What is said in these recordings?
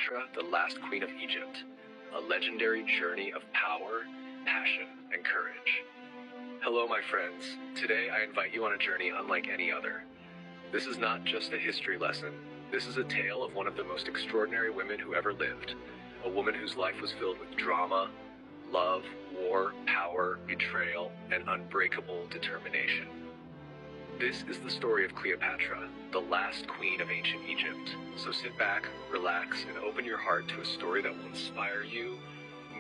Cleopatra, the last queen of Egypt, a legendary journey of power, passion, and courage. Hello, my friends. Today I invite you on a journey unlike any other. This is not just a history lesson. This is a tale of one of the most extraordinary women who ever lived, a woman whose life was filled with drama, love, war, power, betrayal, and unbreakable determination. This is the story of Cleopatra, the last queen of ancient Egypt. So sit back, relax, and open your heart to a story that will inspire you,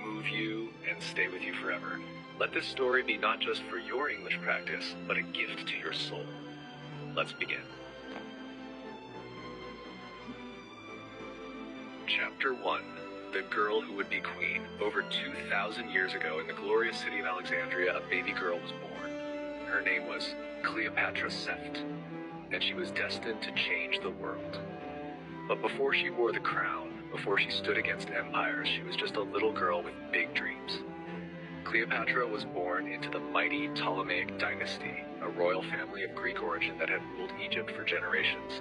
move you, and stay with you forever. Let this story be not just for your English practice, but a gift to your soul. Let's begin. Chapter 1. The girl who would be queen. Over 2,000 years ago, in the glorious city of Alexandria, a baby girl was born. Her name was Cleopatra VII, and she was destined to change the world. But before she wore the crown, before she stood against empires, she was just a little girl with big dreams. Cleopatra was born into the mighty Ptolemaic dynasty, a royal family of Greek origin that had ruled Egypt for generations.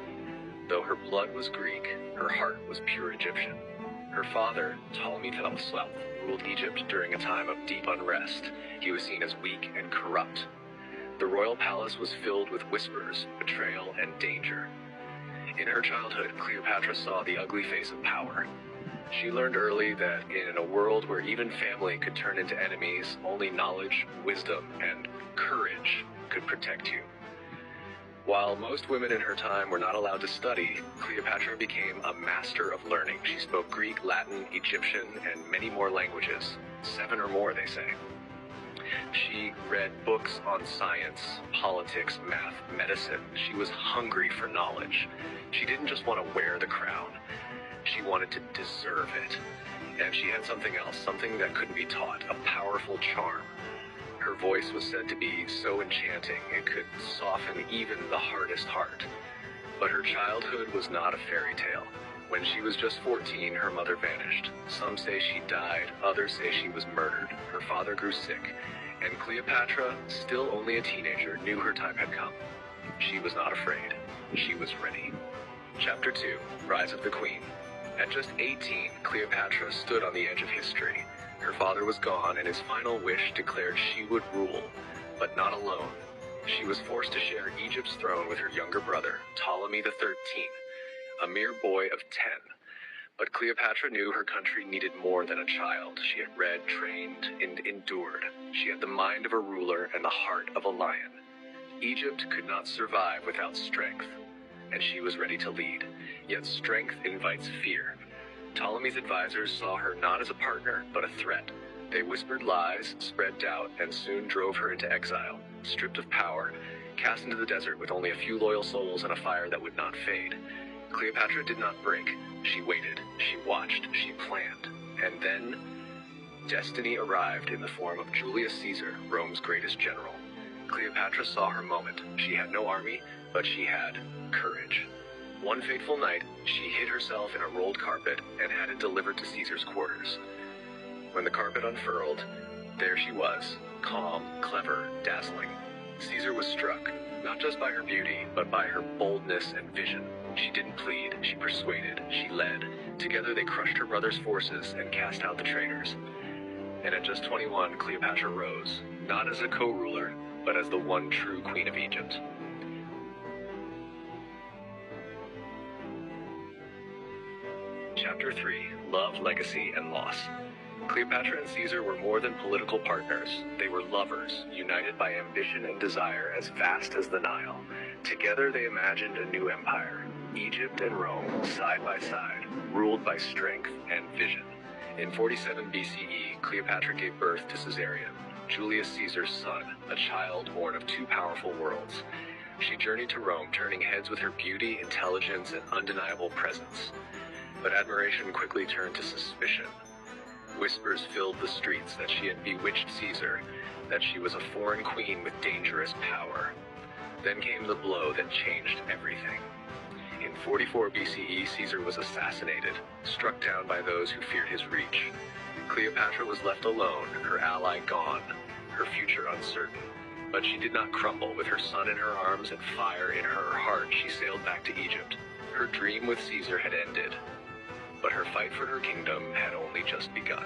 Though her blood was Greek, her heart was pure Egyptian. Her father, Ptolemy VII, ruled Egypt during a time of deep unrest. He was seen as weak and corrupt. The royal palace was filled with whispers, betrayal, and danger. In her childhood, Cleopatra saw the ugly face of power. She learned early that in a world where even family could turn into enemies, only knowledge, wisdom, and courage could protect you. While most women in her time were not allowed to study, Cleopatra became a master of learning. She spoke Greek, Latin, Egyptian, and many more languages. 7 or more, they say. She read books on science, politics, math, medicine. She was hungry for knowledge. She didn't just want to wear the crown. She wanted to deserve it. And she had something else, something that couldn't be taught, a powerful charm. Her voice was said to be so enchanting it could soften even the hardest heart. But her childhood was not a fairy tale. When she was just 14, her mother vanished. Some say she died, others say she was murdered. Her father grew sick, and Cleopatra, still only a teenager, knew her time had come. She was not afraid. She was ready. Chapter 2. Rise of the Queen. At just 18, Cleopatra stood on the edge of history. Her father was gone, and his final wish declared she would rule, but not alone. She was forced to share Egypt's throne with her younger brother, Ptolemy XIII, a mere boy of 10. But Cleopatra knew her country needed more than a child. She had read, trained, and endured. She had the mind of a ruler and the heart of a lion. Egypt could not survive without strength, and she was ready to lead. Yet strength invites fear. Ptolemy's advisors saw her not as a partner, but a threat. They whispered lies, spread doubt, and soon drove her into exile. Stripped of power, cast into the desert with only a few loyal souls and a fire that would not fade. Cleopatra did not break. She waited, she watched, she planned. And then, destiny arrived in the form of Julius Caesar, Rome's greatest general. Cleopatra saw her moment. She had no army, but she had courage. One fateful night, she hid herself in a rolled carpet and had it delivered to Caesar's quarters. When the carpet unfurled, there she was, calm, clever, dazzling. Caesar was struck, not just by her beauty, but by her boldness and vision. She didn't plead, she persuaded, she led. Together they crushed her brother's forces and cast out the traitors. And at just 21, Cleopatra rose, not as a co-ruler, but as the one true queen of Egypt. Chapter 3. Love, Legacy, and Loss. Cleopatra and Caesar were more than political partners. They were lovers, united by ambition and desire as vast as the Nile. Together they imagined a new empire, Egypt and Rome, side by side, ruled by strength and vision. In 47 BCE, Cleopatra gave birth to Caesarion, Julius Caesar's son, a child born of 2 powerful worlds. She journeyed to Rome, turning heads with her beauty, intelligence, and undeniable presence. But admiration quickly turned to suspicion. Whispers filled the streets that she had bewitched Caesar, that she was a foreign queen with dangerous power. Then came the blow that changed everything. In 44 BCE, Caesar was assassinated, struck down by those who feared his reach. Cleopatra was left alone, her ally gone, her future uncertain. But she did not crumble. With her son in her arms and fire in her heart, she sailed back to Egypt. Her dream with Caesar had ended. But her fight for her kingdom had only just begun.